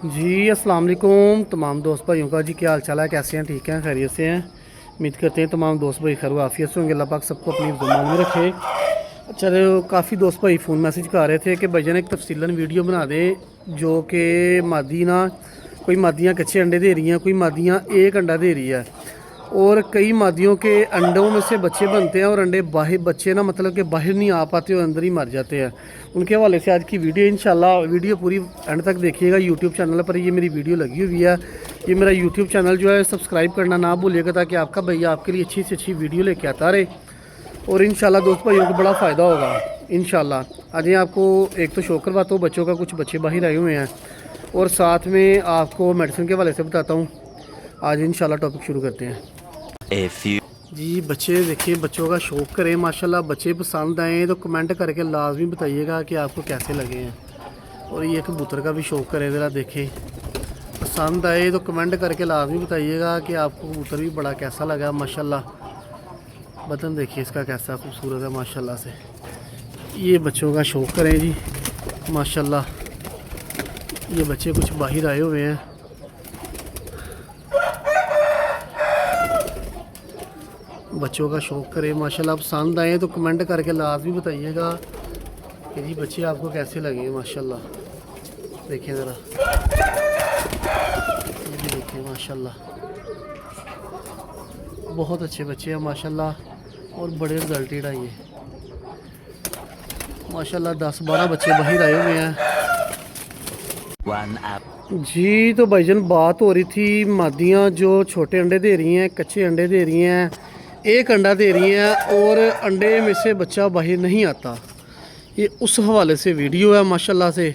जी अस्सलाम वालेकुम तमाम दोस्त भाइयों का। जी क्या हाल चाल है, कैसे हैं, ठीक हैं, खैरियत से हैं। उम्मीद करते हैं तमाम दोस्त भाई खैर आफियत से होंगे। अल्लाह पाक सबको अपनी जुम्मन में रखे। अच्छा, काफ़ी दोस्त भाई फ़ोन मैसेज कर रहे थे कि भैया एक तफसीलन वीडियो बना दें जो कि मादी ना कोई मादियाँ कच्चे अंडे दे रही हैं, कोई मादियाँ एक अंडा दे रही है और कई मादियों के अंडों में से बच्चे बनते हैं और अंडे बाहर बच्चे ना मतलब कि बाहर नहीं आ पाते और अंदर ही मर जाते हैं। उनके हवाले से आज की वीडियो इंशाल्लाह वीडियो पूरी एंड तक देखिएगा। यूट्यूब चैनल पर ये मेरी वीडियो लगी हुई है। ये मेरा यूट्यूब चैनल जो है सब्सक्राइब करना ना भूलिएगा ताकि आपका भैया आपके लिए अच्छी से अच्छी वीडियो लेके आता रहे और इंशाल्लाह दोस्त भाइयों को बड़ा फ़ायदा होगा इंशाल्लाह। आज ये आपको एक तो शो करवाता हूँ, बच्चों का कुछ बच्चे बाहर आए हुए हैं और साथ में आपको मेडिसिन के हवाले से बताता हूँ। आज इंशाल्लाह टॉपिक शुरू करते हैं। जी बच्चे देखिए, बच्चों का शौक़ करें माशाल्लाह। बच्चे पसंद आए तो कमेंट करके लाजमी बताइएगा कि आपको कैसे लगे हैं। और ये कबूतर का भी शौक़ करें, ज़रा देखें, पसंद आए तो कमेंट करके लाजमी बताइएगा कि आपको कबूतर भी बड़ा कैसा लगा माशाल्लाह। बटन देखिए इसका कैसा खूबसूरत है माशाल्लाह से। ये बच्चों का शौक़ करें जी माशाल्लाह। ये बच्चे कुछ बाहर आए हुए हैं। बच्चों का शौक़ करें माशाल्लाह। पसंद आए तो कमेंट करके लाजमी बताइएगा कि जी बच्चे आपको कैसे लगे माशाल्लाह। देखें ज़रा, ये देखें माशाल्लाह, बहुत अच्छे बच्चे हैं माशाल्लाह और बड़े रिजल्टेड है ये माशाल्लाह। 10-12 बच्चे बाहर आए हुए हैं जी। तो भाईजान बात हो रही थी मादियाँ जो छोटे अंडे दे रही हैं, कच्चे अंडे दे रही हैं, एक अंडा दे रही हैं और अंडे में से बच्चा बाहर नहीं आता। ये उस हवाले से वीडियो है माशाल्लाह से।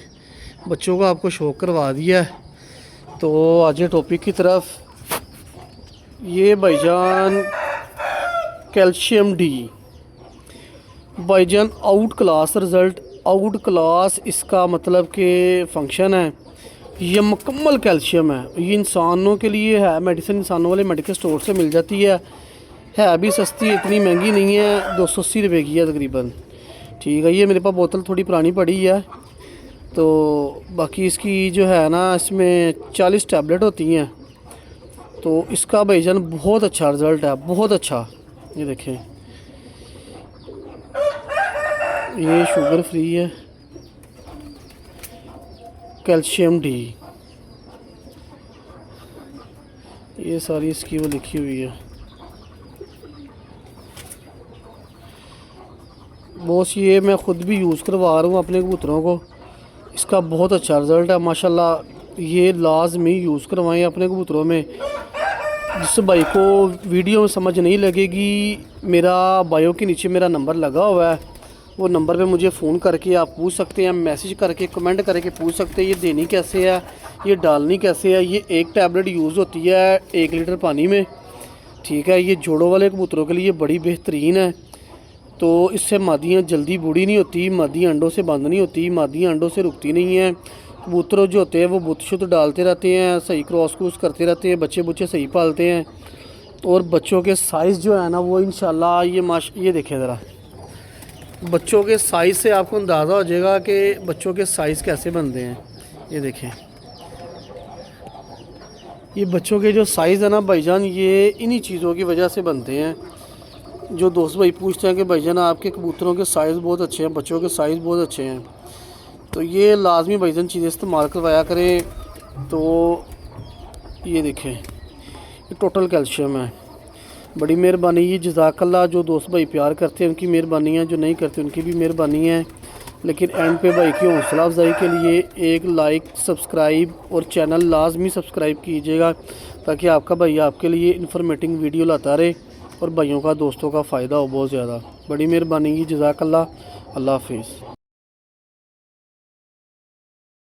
बच्चों का आपको शौक़ करवा दिया है। तो आज टॉपिक की तरफ। ये भाईजान कैल्शियम डी भाईजान out class result, out class इसका मतलब कि फंक्शन है। ये मुकम्मल कैल्शियम है। ये इंसानों के लिए है मेडिसिन, इंसानों वाले मेडिकल स्टोर से मिल जाती है भी सस्ती, इतनी महंगी नहीं है, 280 रुपये की है तकरीबन। ठीक है, ये मेरे पास बोतल थोड़ी पुरानी पड़ी है। तो बाकी इसकी जो है ना, इसमें 40 टैबलेट होती हैं। तो इसका भाईजान बहुत अच्छा रिज़ल्ट है, बहुत अच्छा। ये देखें, ये शुगर फ्री है, कैल्शियम डी, ये सारी इसकी वो लिखी हुई है। बॉस ये मैं ख़ुद भी यूज़ करवा रहा हूँ अपने कबूतरों को। इसका बहुत अच्छा रिज़ल्ट है माशाल्लाह। ये लाजमी यूज़ करवाएं अपने कबूतरों में। जिस भाई को वीडियो में समझ नहीं लगेगी, मेरा बायो के नीचे मेरा नंबर लगा हुआ है, वो नंबर पे मुझे फ़ोन करके आप पूछ सकते हैं, मैसेज करके कमेंट करके पूछ सकते हैं ये देनी कैसे है, ये डालनी कैसे है। ये एक टैबलेट यूज़ होती है 1 लीटर पानी में। ठीक है, ये जोड़ों वाले कबूतरों के लिए बड़ी बेहतरीन है। तो इससे मादियाँ जल्दी बूढ़ी नहीं होती, मादियाँ अंडों से बंद नहीं होती, मादियाँ अंडों से रुकती नहीं हैं। कबूतर जो होते हैं वो बुत शुद्ध डालते रहते हैं, सही क्रॉस क्रूस करते रहते हैं, बच्चे बुच्चे सही पालते हैं। और बच्चों के साइज़ जो है ना वो इंशाल्लाह ये देखें ज़रा, बच्चों के साइज़ से आपको अंदाज़ा हो जाएगा कि बच्चों के साइज़ कैसे बनते हैं। ये देखें, ये बच्चों के जो साइज़ है ना भाईजान, ये इन्हीं चीज़ों की वजह से बनते हैं। जो दोस्त भाई पूछते हैं कि भाईजान आपके कबूतरों के साइज़ बहुत अच्छे हैं, बच्चों के साइज़ बहुत अच्छे हैं, तो ये लाजमी भाईजान चीज़ें इस्तेमाल करवाया करें। तो ये देखें, ये टोटल कैल्शियम है। बड़ी मेहरबानी, ये जज़ाकल्लाह। जो दोस्त भाई प्यार करते हैं उनकी मेहरबानी है, जो नहीं करते उनकी भी मेहरबानी है। लेकिन एंड पे भाई की हौसला अफजाई के लिए एक लाइक, सब्सक्राइब और चैनल लाजमी सब्सक्राइब कीजिएगा ताकि आपका भाई आपके लिए इन्फॉर्मेटिव वीडियो लाता रहे और भाइयों का दोस्तों का फ़ायदा हो बहुत ज़्यादा। बड़ी मेहरबानी, जज़ाकल्लाह। अल्लाह हाफिज़।